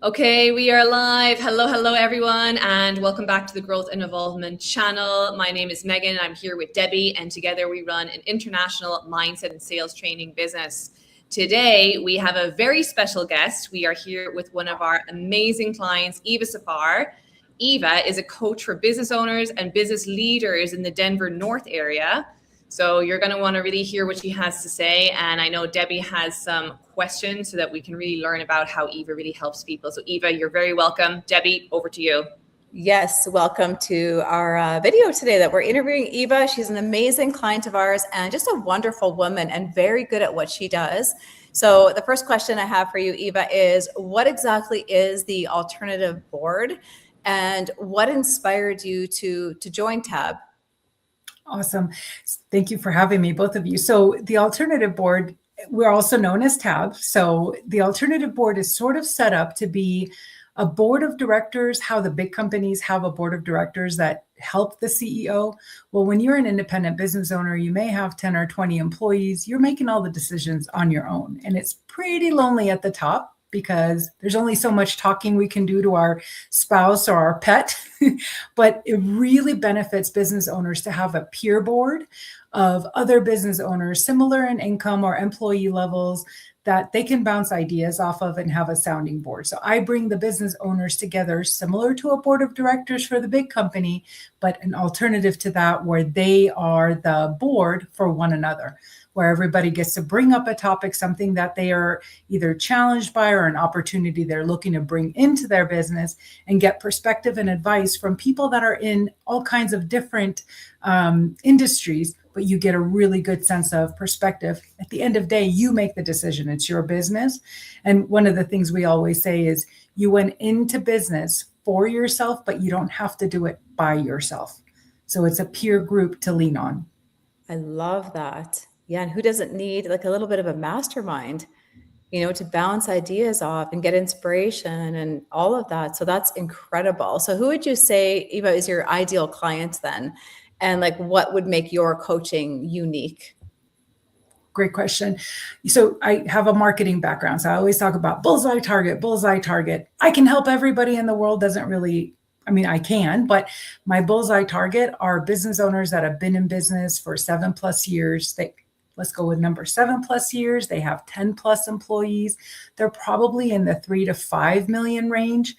Okay, we are live. Hello, everyone, and welcome back to the Growth and Evolvement channel. My name is Megan. I'm here with Debbie, and together we run an international mindset and sales training business. Today, we have a very special guest. We are here with one of our amazing clients, Eva Safar. Eva is a coach for business owners and business leaders in the Denver North area. So you're going to want to really hear what she has to say. And I know Debbie has some questions so that we can really learn about how Eva really helps people. So Eva, you're very welcome. Debbie, over to you. Yes, welcome to our video today that we're interviewing Eva. She's an amazing client of ours and just a wonderful woman and very good at what she does. So the first question I have for you, Eva, is what exactly is the alternative board and what inspired you to join TAB? Awesome. Thank you for having me, both of you. So the alternative board, we're also known as TAB. So the alternative board is sort of set up to be a board of directors, how the big companies have a board of directors that help the CEO. Well, when you're an independent business owner, you may have 10 or 20 employees. You're making all the decisions on your own. And it's pretty lonely at the top because there's only so much talking we can do to our spouse or our pet. But it really benefits business owners to have a peer board of other business owners, similar in income or employee levels, that they can bounce ideas off of and have a sounding board. So I bring the business owners together, similar to a board of directors for the big company, but an alternative to that where they are the board for one another, where everybody gets to bring up a topic, something that they are either challenged by or an opportunity they're looking to bring into their business, and get perspective and advice from people that are in all kinds of different industries, but you get a really good sense of perspective. At the end of the day, you make the decision. It's your business. And one of the things we always say is you went into business for yourself, but you don't have to do it by yourself. So it's a peer group to lean on. I love that. Yeah, and who doesn't need like a little bit of a mastermind, to bounce ideas off and get inspiration and all of that. So that's incredible. So who would you say, Eva, is your ideal client then? And like, what would make your coaching unique? Great question. So I have a marketing background. So I always talk about bullseye target, bullseye target. I can help everybody in the world. I can, but my bullseye target are business owners that have been in business for 7+ years. Let's go with number 7+ years. They have 10+ employees. They're probably in the 3 to 5 million range.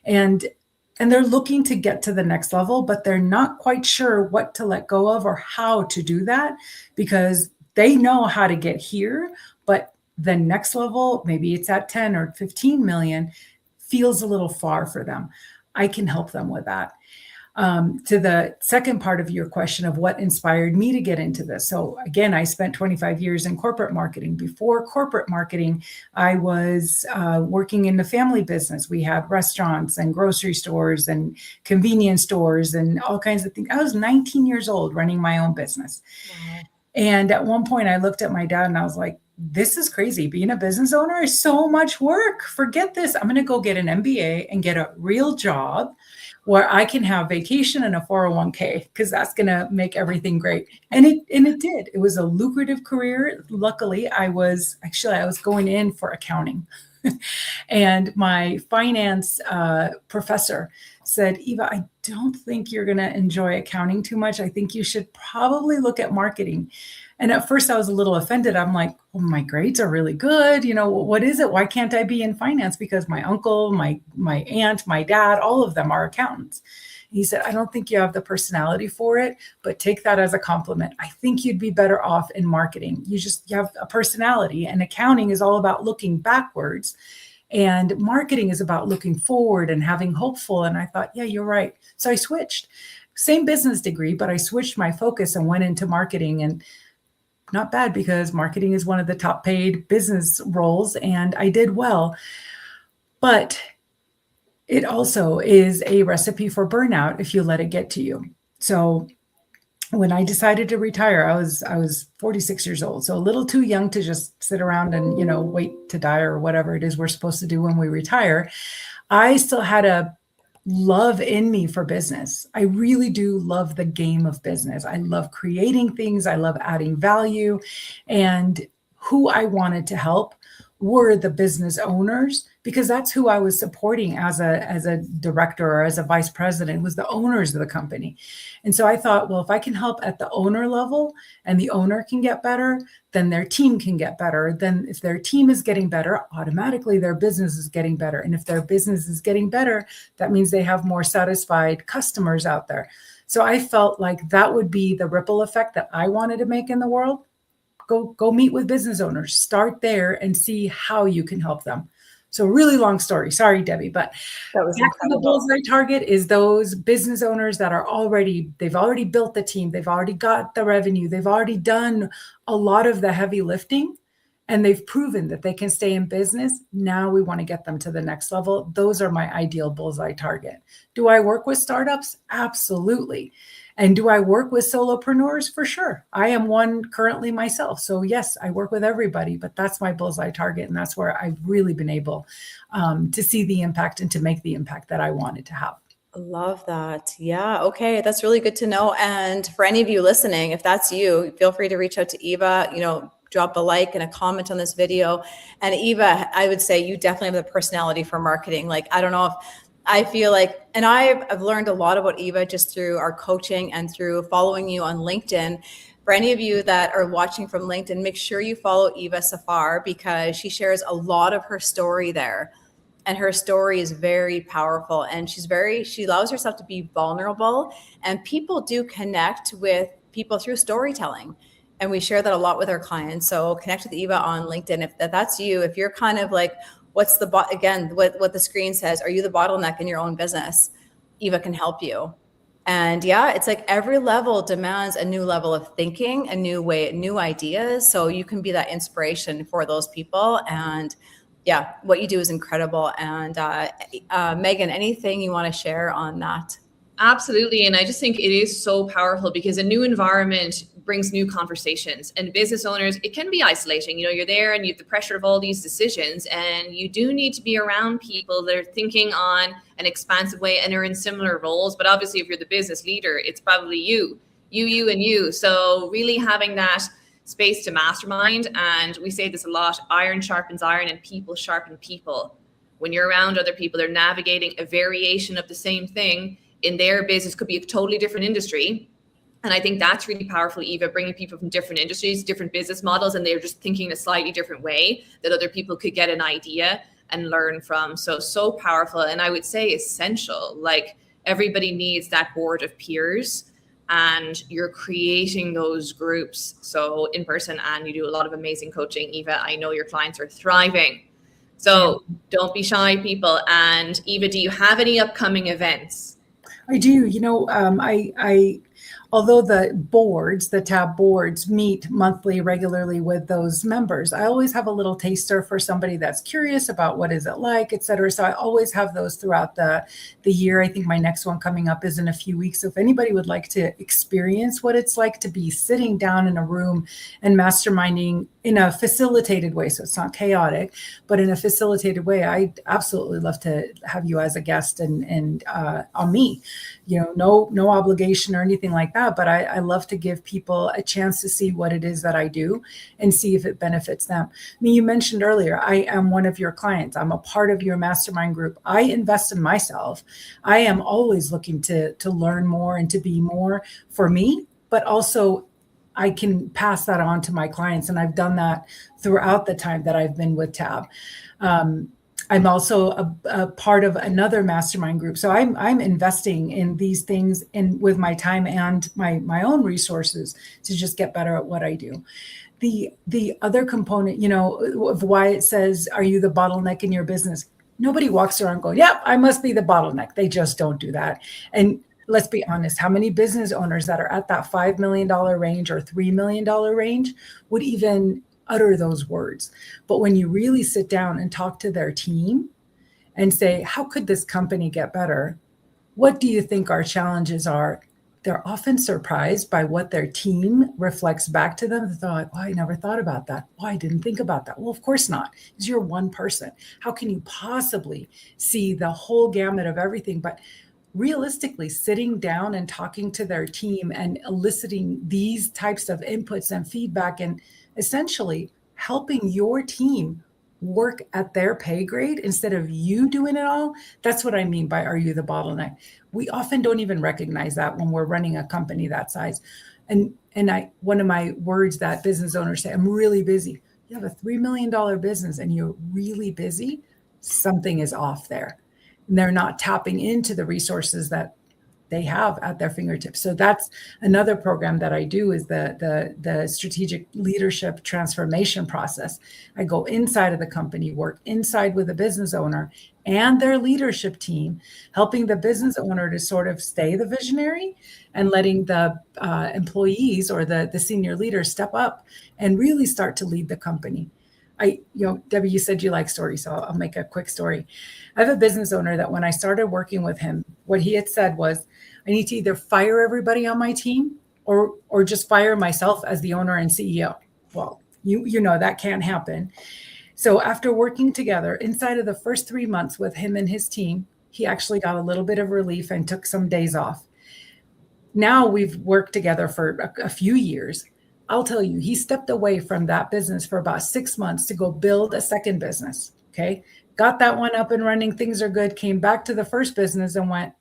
And they're looking to get to the next level, but they're not quite sure what to let go of or how to do that, because they know how to get here, but the next level, maybe it's at 10 or 15 million, feels a little far for them. I can help them with that. To the second part of your question of what inspired me to get into this. So again, I spent 25 years in corporate marketing. Before corporate marketing, I was working in the family business. We had restaurants and grocery stores and convenience stores and all kinds of things. I was 19 years old running my own business. Wow. And at one point I looked at my dad and I was like, this is crazy. Being a business owner is so much work. Forget this. I'm going to go get an MBA and get a real job where I can have vacation and a 401k, because that's going to make everything great. And it did. It was a lucrative career. Luckily, I was going in for accounting. And my finance professor said, Eva, I don't think you're going to enjoy accounting too much. I think you should probably look at marketing. And at first I was a little offended. I'm like, well, my grades are really good. What is it? Why can't I be in finance? Because my uncle, my aunt, my dad, all of them are accountants. He said, I don't think you have the personality for it, but take that as a compliment. I think you'd be better off in marketing. You have a personality, and accounting is all about looking backwards. And marketing is about looking forward and having hopeful. And I thought, yeah, you're right. So I switched. Same business degree, but I switched my focus and went into marketing. And not bad, because marketing is one of the top paid business roles, and I did well. But it also is a recipe for burnout if you let it get to you. So when I decided to retire, I was 46 years old. So a little too young to just sit around and, wait to die or whatever it is we're supposed to do when we retire. I still had a love in me for business. I really do love the game of business. I love creating things. I love adding value. And who I wanted to help were the business owners, because that's who I was supporting as a director or as a vice president, was the owners of the company. And so I thought, well, if I can help at the owner level and the owner can get better, then their team can get better. Then if their team is getting better, automatically their business is getting better. And if their business is getting better, that means they have more satisfied customers out there. So I felt like that would be the ripple effect that I wanted to make in the world. Go meet with business owners, start there and see how you can help them. So really long story. Sorry, Debbie, but That was back to the incredible. bullseye target is those business owners that are they've already built the team. They've already got the revenue. They've already done a lot of the heavy lifting, and they've proven that they can stay in business. Now we want to get them to the next level. Those are my ideal bullseye target. Do I work with startups? Absolutely. And do I work with solopreneurs? For sure. I am one currently myself. So yes, I work with everybody, but that's my bullseye target. And that's where I've really been able to see the impact and to make the impact that I wanted to have. Love that. Yeah. Okay. That's really good to know. And for any of you listening, if that's you, feel free to reach out to Eva, drop a like and a comment on this video. And Eva, I would say you definitely have the personality for marketing. Like, I don't know if I feel like, and I've learned a lot about Eva just through our coaching and through following you on LinkedIn. For any of you that are watching from LinkedIn, make sure you follow Eva Safar, because she shares a lot of her story there. And her story is very powerful, and she allows herself to be vulnerable, and people do connect with people through storytelling. And we share that a lot with our clients. So connect with Eva on LinkedIn. If that's you, if you're kind of like, what the screen says, are you the bottleneck in your own business? Eva can help you. And yeah, it's like every level demands a new level of thinking, a new way, new ideas. So you can be that inspiration for those people. And yeah, what you do is incredible. And Megan, anything you want to share on that? Absolutely. And I just think it is so powerful, because a new environment brings new conversations, and business owners, it can be isolating. You're there and you have the pressure of all these decisions, and you do need to be around people that are thinking on an expansive way and are in similar roles. But obviously, if you're the business leader, it's probably you, and you. So really having that space to mastermind. And we say this a lot, iron sharpens iron and people sharpen people. When you're around other people, they're navigating a variation of the same thing in their business, could be a totally different industry. And I think that's really powerful, Eva, bringing people from different industries, different business models, and they're just thinking in a slightly different way that other people could get an idea and learn from. So powerful. And I would say essential. Like, everybody needs that board of peers, and you're creating those groups. So in person, and you do a lot of amazing coaching, Eva. I know your clients are thriving. So don't be shy, people. And Eva, do you have any upcoming events? I do. Although the TAB boards meet monthly regularly with those members, I always have a little taster for somebody that's curious about what is it like, et cetera. So I always have those throughout the year. I think my next one coming up is in a few weeks. So if anybody would like to experience what it's like to be sitting down in a room and masterminding in a facilitated way, so it's not chaotic, but in a facilitated way, I absolutely love to have you as a guest and on me. No obligation or anything like that, but I love to give people a chance to see what it is that I do and see if it benefits them. I mean, you mentioned earlier, I am one of your clients. I'm a part of your mastermind group. I invest in myself. I am always looking to learn more and to be more for me, but also I can pass that on to my clients. And I've done that throughout the time that I've been with TAB. I'm also a part of another mastermind group. So I'm investing in these things with my time and my own resources to just get better at what I do. The other component, of why it says, are you the bottleneck in your business? Nobody walks around going, yeah, I must be the bottleneck. They just don't do that. And let's be honest, how many business owners that are at that $5 million range or $3 million range would even utter those words? But when you really sit down and talk to their team and say, how could this company get better? What do you think our challenges are? They're often surprised by what their team reflects back to them. They're like, oh, I never thought about that. Oh, I didn't think about that. Well, of course not, because you're one person. How can you possibly see the whole gamut of everything? But realistically, sitting down and talking to their team and eliciting these types of inputs and feedback and essentially helping your team work at their pay grade instead of you doing it all. That's what I mean by, are you the bottleneck? We often don't even recognize that when we're running a company that size. And one of my words that business owners say, I'm really busy. You have a $3 million business and you're really busy. Something is off there. And they're not tapping into the resources that they have at their fingertips. So that's another program that I do, is the strategic leadership transformation process. I go inside of the company, work inside with the business owner and their leadership team, helping the business owner to sort of stay the visionary and letting the employees or the senior leaders step up and really start to lead the company. Debbie, you said you like stories, so I'll make a quick story. I have a business owner that when I started working with him, what he had said was, I need to either fire everybody on my team or just fire myself as the owner and CEO. Well, you know that can't happen. So after working together inside of the first 3 months with him and his team, he actually got a little bit of relief and took some days off. Now we've worked together for a few years. I'll tell you, he stepped away from that business for about 6 months to go build a second business. Okay. Got that one up and running. Things are good. Came back to the first business and went,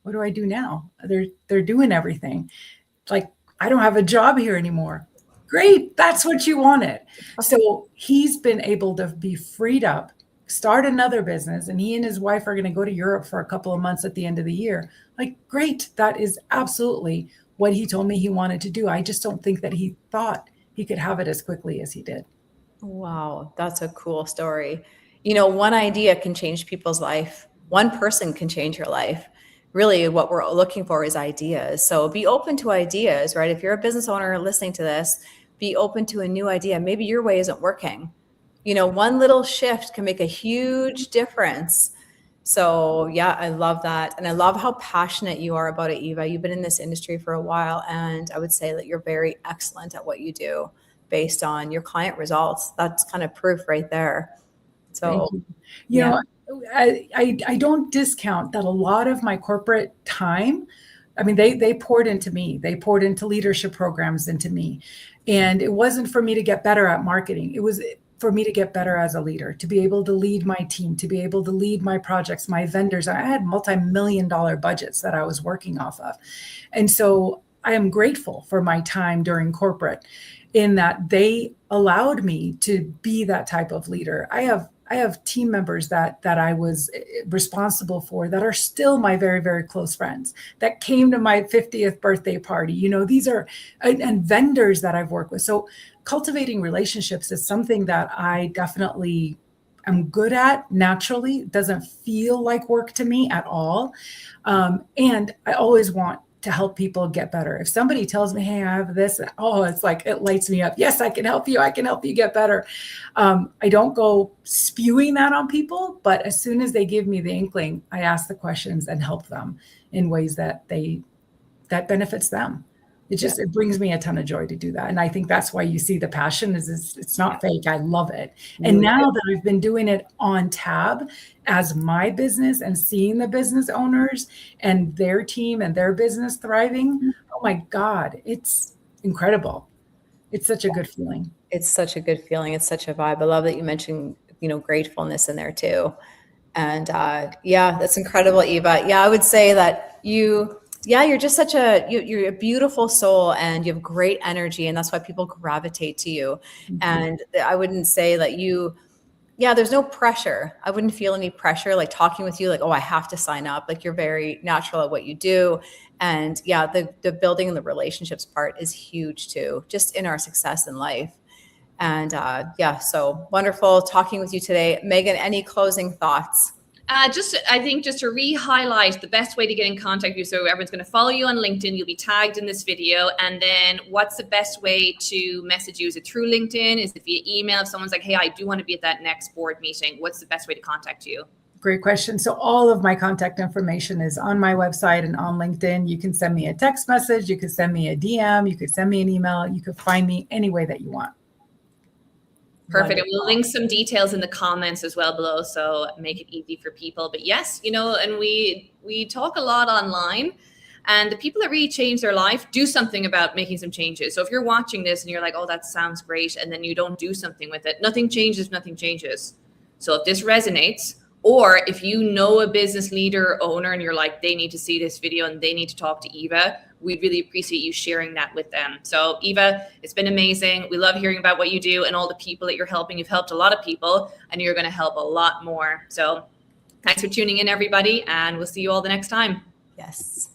what do I do now? They're doing everything. Like, I don't have a job here anymore. Great. That's what you wanted. So he's been able to be freed up, start another business, and he and his wife are going to go to Europe for a couple of months at the end of the year. Like, great. That is absolutely what he told me he wanted to do. I just don't think that he thought he could have it as quickly as he did. Wow, that's a cool story. One idea can change people's life. One person can change your life. Really, what we're looking for is ideas. So be open to ideas, right? If you're a business owner listening to this, be open to a new idea. Maybe your way isn't working. One little shift can make a huge difference. So yeah, I love that. And I love how passionate you are about it, Eva. You've been in this industry for a while, and I would say that you're very excellent at what you do based on your client results. That's kind of proof right there. So, you know, I don't discount that a lot of my corporate time, I mean, they poured into me. They poured into leadership programs into me. And it wasn't for me to get better at marketing. It was for me to get better as a leader, to be able to lead my team, to be able to lead my projects, my vendors. I had multi-million-dollar budgets that I was working off of. And so I am grateful for my time during corporate, in that they allowed me to be that type of leader. I have team members that I was responsible for that are still my very, very close friends, that came to my 50th birthday party. These are, and vendors that I've worked with. So cultivating relationships is something that I definitely am good at naturally. It doesn't feel like work to me at all. And I always want to help people get better. If somebody tells me, hey, I have this, it's like, it lights me up. Yes, I can help you. I can help you get better. I don't go spewing that on people, but as soon as they give me the inkling, I ask the questions and help them in ways that benefits them. It brings me a ton of joy to do that. And I think that's why you see the passion is it's not fake. I love it. And now that I've been doing it on tab as my business and seeing the business owners and their team and their business thriving, oh my God, it's incredible. It's such a good feeling. It's such a good feeling. It's such a vibe. I love that you mentioned, gratefulness in there too. And that's incredible, Eva. Yeah, I would say that you're just you're a beautiful soul, and you have great energy, and that's why people gravitate to you. Mm-hmm. And I wouldn't say that there's no pressure. I wouldn't feel any pressure, like talking with you, like, oh, I have to sign up. Like, you're very natural at what you do. And the building and the relationships part is huge too, just in our success in life. And so wonderful talking with you today. Megan, any closing thoughts? I think just to re-highlight the best way to get in contact with you. So everyone's going to follow you on LinkedIn. You'll be tagged in this video. And then what's the best way to message you? Is it through LinkedIn? Is it via email? If someone's like, hey, I do want to be at that next board meeting, what's the best way to contact you? Great question. So all of my contact information is on my website and on LinkedIn. You can send me a text message. You can send me a DM. You could send me an email. You could find me any way that you want. Perfect. And we'll link some details in the comments as well below, so make it easy for people. But yes, and we talk a lot online, And the people that really change their life do something about making some changes. So if you're watching this and you're like, oh, that sounds great, and then you don't do something with it, nothing changes, nothing changes. So if this resonates, or if you know a business leader, owner, and you're like, they need to see this video and they need to talk to Eva, we'd really appreciate you sharing that with them. So Eva, it's been amazing. We love hearing about what you do and all the people that you're helping. You've helped a lot of people and you're going to help a lot more. So thanks for tuning in, everybody, and we'll see you all the next time. Yes.